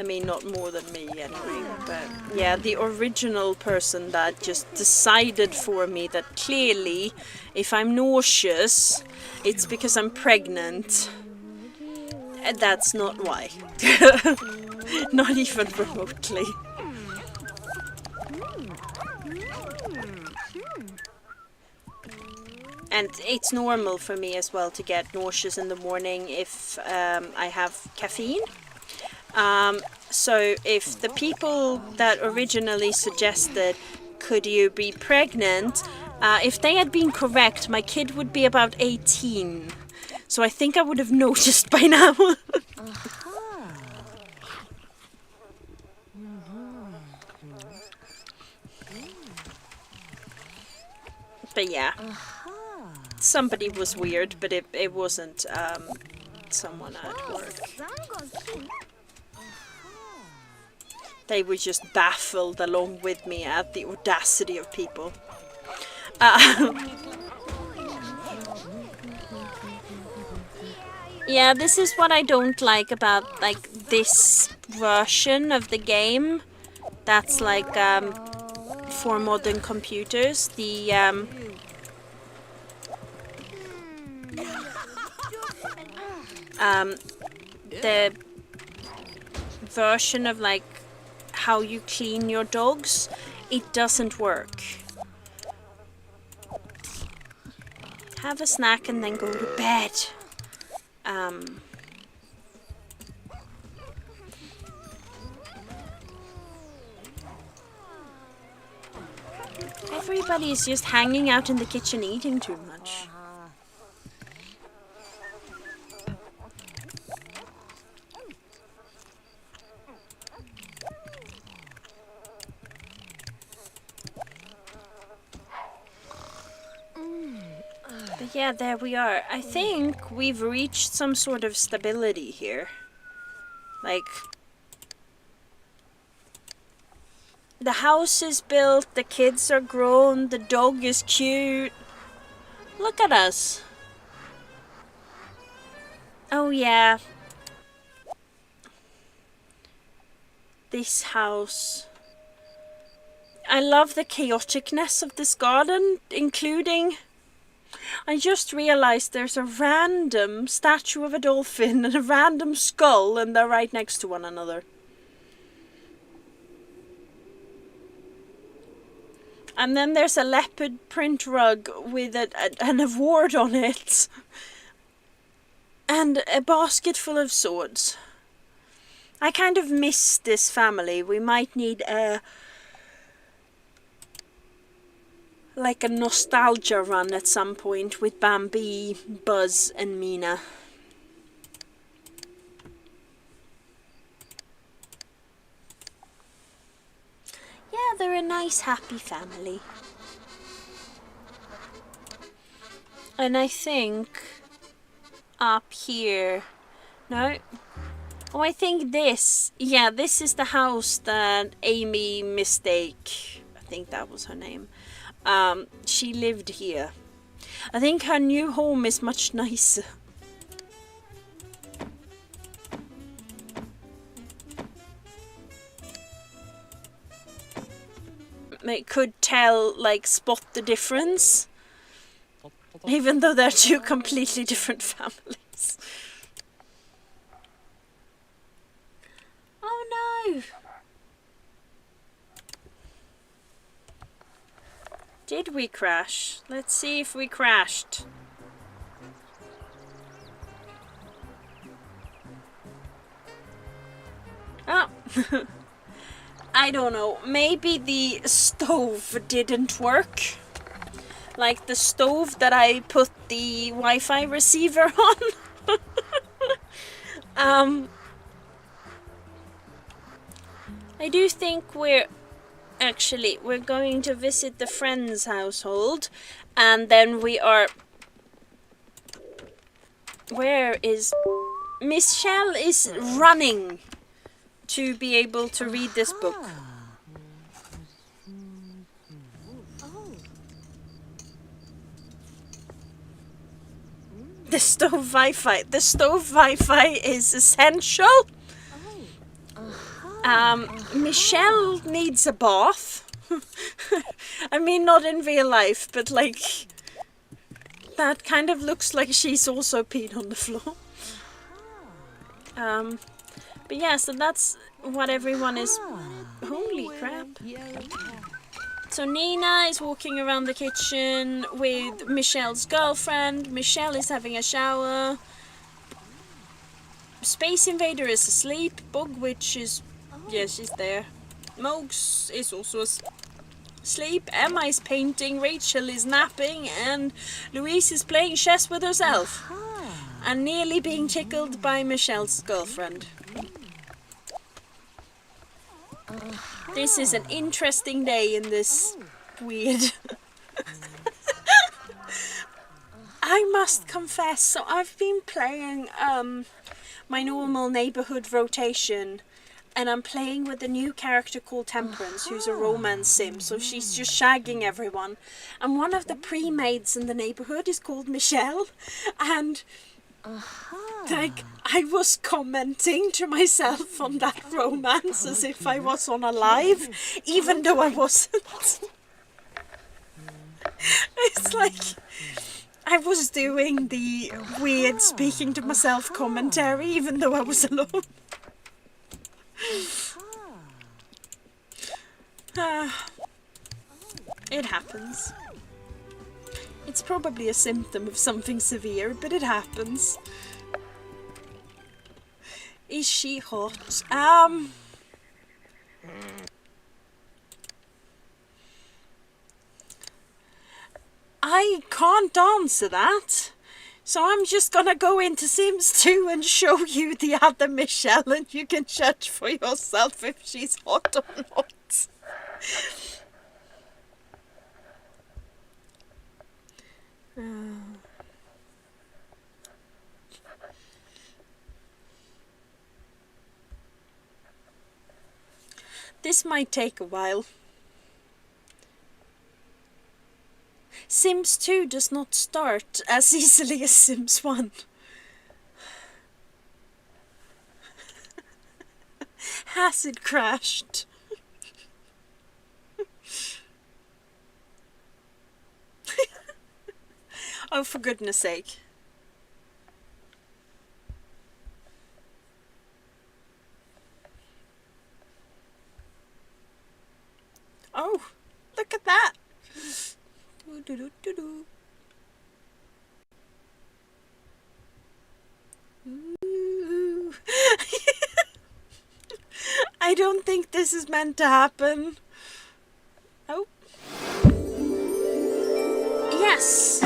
mean, not more than me anyway, but yeah, the original person that just decided for me that clearly if I'm nauseous, it's because I'm pregnant. And that's not why. Not even remotely. And it's normal for me as well to get nauseous in the morning if I have caffeine. So if the people that originally suggested, could you be pregnant, if they had been correct, my kid would be about 18. So I think I would have noticed by now. But yeah, somebody was weird, but it wasn't someone at work. They were just baffled along with me at the audacity of people. Yeah, this is what I don't like about like this version of the game. That's like for modern computers. The version of like how you clean your dogs, it doesn't work. Have a snack and then go to bed. Everybody's just hanging out in the kitchen eating too much. But yeah, there we are. I think we've reached some sort of stability here. Like, the house is built, the kids are grown, the dog is cute. Look at us. Oh yeah. This house. I love the chaoticness of this garden, including... I just realized there's a random statue of a dolphin and a random skull, and they're right next to one another. And then there's a leopard print rug with an award on it. And a basket full of swords. I kind of miss this family. We might need like a nostalgia run at some point with Bambi, Buzz and Mina. Yeah, they're a nice, happy family. And I think up here... No. Oh, I think this... Yeah, this is the house that Amy Mistake... I think that was her name. She lived here. I think her new home is much nicer. It could tell, like, spot the difference. Even though they're two completely different families. Oh no! Did we crash? Let's see if we crashed. Oh. I don't know. Maybe the stove didn't work. Like the stove that I put the Wi-Fi receiver on. I do think we're going to visit the friend's household, and then we are... Where is... Michelle is running to be able to read this book. The stove Wi-Fi is essential. Michelle needs a bath. I mean, not in real life, but like... That kind of looks like she's also peed on the floor. But yeah, so that's what everyone is... Holy crap. So Nina is walking around the kitchen with Michelle's girlfriend. Michelle is having a shower. Space Invader is asleep. Bug Witch is Yeah, she's there. Mogs is also asleep. Emma is painting. Rachel is napping. And Louise is playing chess with herself. And nearly being tickled by Michelle's girlfriend. This is an interesting day in this weird... I must confess, so I've been playing my normal neighborhood rotation, and I'm playing with a new character called Temperance, who's a romance sim, so she's just shagging everyone. And one of the pre-maids in the neighborhood is called Michelle, and like, I was commenting to myself on that romance as if I was on a live, even though I wasn't. It's like... I was doing the weird speaking to myself commentary even though I was alone. It happens. It's probably a symptom of something severe, but it happens. Is she hot? I can't answer that. So I'm just gonna go into Sims 2 and show you the other Michelle, and you can judge for yourself if she's hot or not. This might take a while. Sims 2 does not start as easily as Sims 1. Has it crashed? Oh, for goodness sake. Oh, look at that. Ooh. I don't think this is meant to happen. Oh. Yes.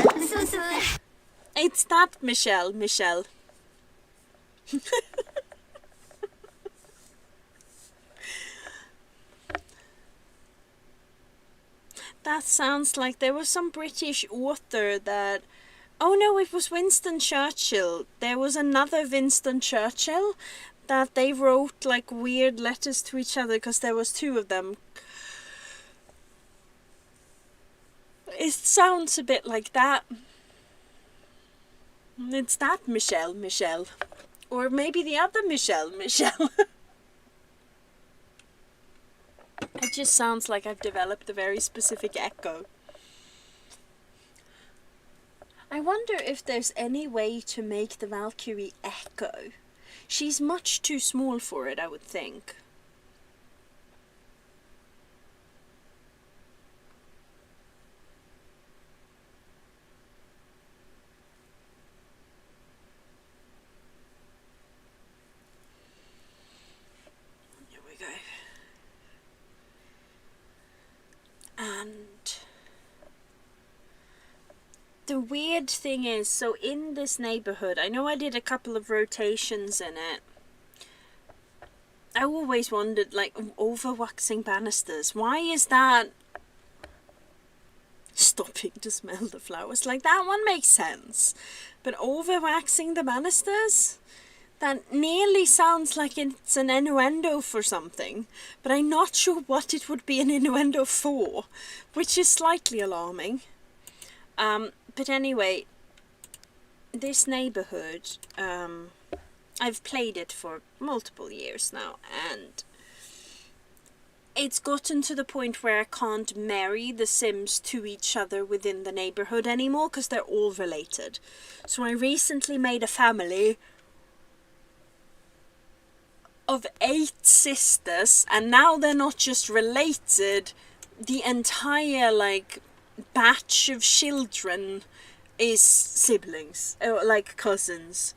It's that Michelle. That sounds like there was some British author that... Oh no, it was Winston Churchill. There was another Winston Churchill that they wrote like weird letters to each other because there was two of them. It sounds a bit like that. It's that Michelle. Or maybe the other Michelle. It just sounds like I've developed a very specific echo. I wonder if there's any way to make the Valkyrie echo. She's much too small for it, I would think. Here we go. And the weird thing is, so in this neighborhood, I know I did a couple of rotations in it. I always wondered, like, overwaxing banisters. Why is that stopping to smell the flowers? Like, that one makes sense. But overwaxing the banisters? That nearly sounds like it's an innuendo for something. But I'm not sure what it would be an innuendo for. Which is slightly alarming. But anyway, this neighborhood, I've played it for multiple years now, and it's gotten to the point where I can't marry the Sims to each other within the neighborhood anymore, because they're all related. So I recently made a family of 8 sisters, and now they're not just related, the entire, like, batch of children is siblings, or like cousins.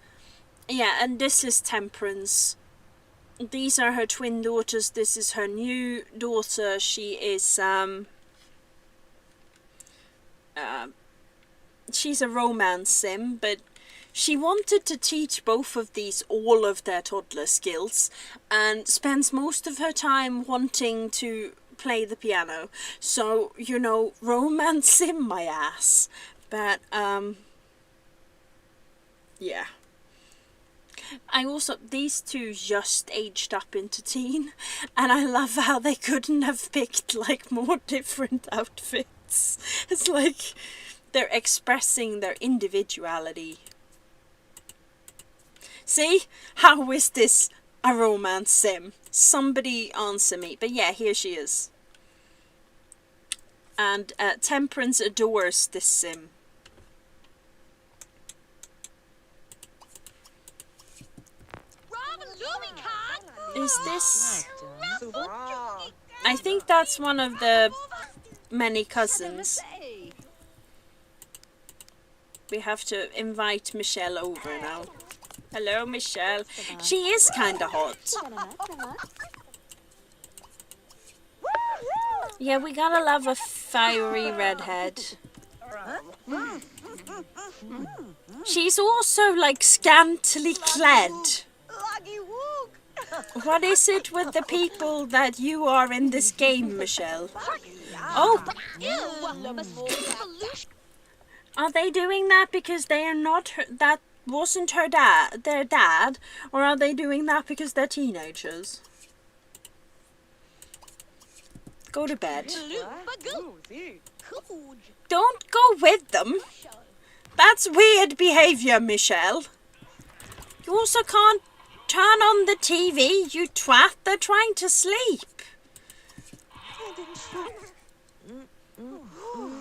Yeah, and this is Temperance. These are her twin daughters. This is her new daughter. She is she's a romance sim, but she wanted to teach both of these all of their toddler skills and spends most of her time wanting to play the piano. So, you know, romance sim my ass. But, yeah. I also, these two just aged up into teen, and I love how they couldn't have picked, like, more different outfits. It's like they're expressing their individuality. See? How is this a romance sim? Somebody answer me. But yeah, here she is. And Temperance adores this sim. Is this... I think that's one of the many cousins. We have to invite Michelle over now. Hello, Michelle. She is kinda hot. Yeah, we gotta love a fiery redhead. She's also, like, scantily clad. What is it with the people that you are in this game, Michelle? Oh! Are they doing that because they are not her, that wasn't her dad, their dad, or are they doing that because they're teenagers? Go to bed. Don't go with them. That's weird behavior, Michelle. You also can't turn on the TV, you twat. They're trying to sleep.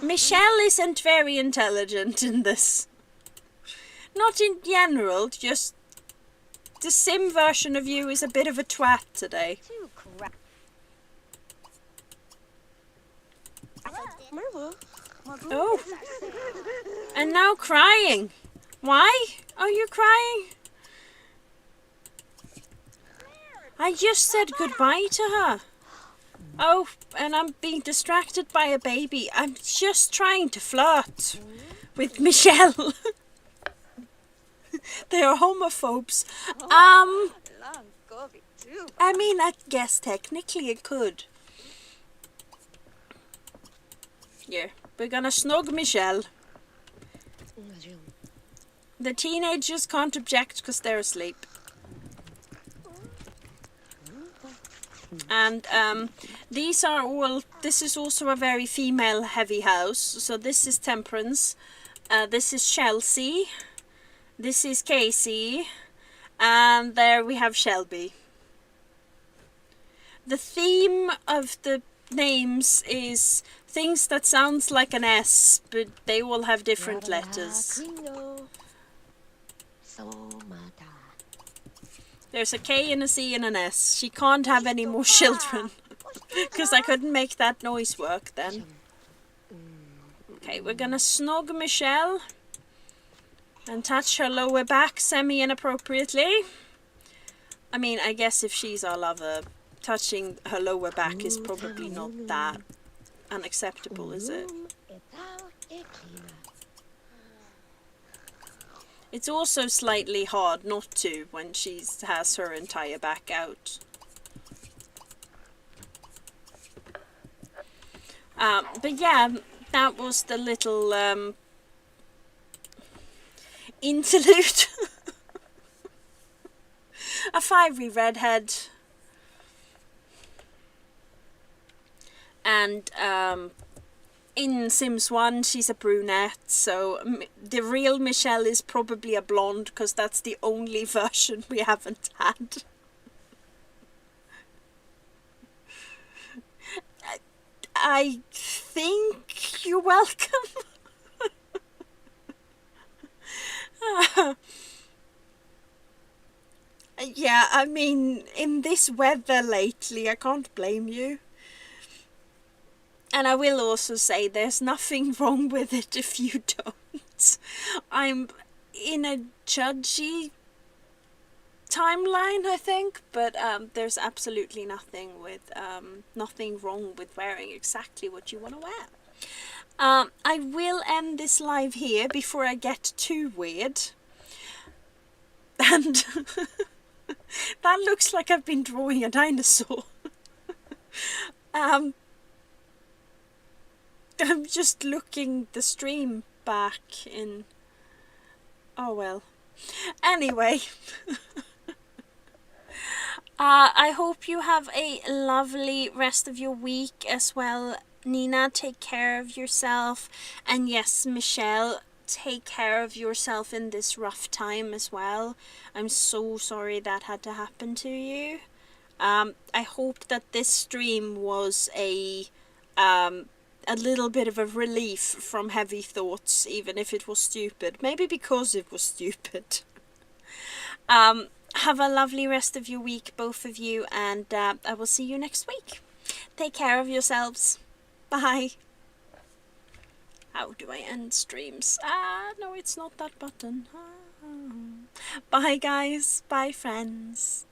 Michelle isn't very intelligent in this. Not in general, just the sim version of you is a bit of a twat today. Oh. And now crying. Why are you crying? I just said goodbye to her. Oh, and I'm being distracted by a baby. I'm just trying to flirt with Michelle. They are homophobes. I mean, I guess technically it could. Yeah, we're gonna snug Michelle. The teenagers can't object because they're asleep. And these are all, this is also a very female heavy house. So this is Temperance, this is Chelsea, this is Casey, and there we have Shelby. The theme of the names is things that sounds like an S, but they all have different letters. There's a K and a C and an S. She can't have any more children. Because I couldn't make that noise work then. Okay, we're gonna snug Michelle. And touch her lower back semi-inappropriately. I mean, I guess if she's our lover, touching her lower back is probably not that unacceptable, is it? It's also slightly hard not to when she has her entire back out. But yeah, that was the little interlude. A fiery redhead. And in Sims 1 she's a brunette, so the real Michelle is probably a blonde because that's the only version we haven't had. I think you're welcome. Yeah, I mean, in this weather lately, I can't blame you. And I will also say there's nothing wrong with it if you don't. I'm in a judgy timeline, I think, but there's absolutely nothing wrong with wearing exactly what you want to wear. I will end this live here before I get too weird. And that looks like I've been drawing a dinosaur. I'm just looking the stream back in... Oh well. Anyway. I hope you have a lovely rest of your week as well. Nina, take care of yourself. And yes, Michelle, take care of yourself in this rough time as well. I'm so sorry that had to happen to you. I hope that this stream was a little bit of a relief from heavy thoughts, even if it was stupid. Maybe because it was stupid. Have a lovely rest of your week, both of you, and I will see you next week. Take care of yourselves. Bye. How do I end streams? No, it's not that button. Bye, guys. Bye, friends.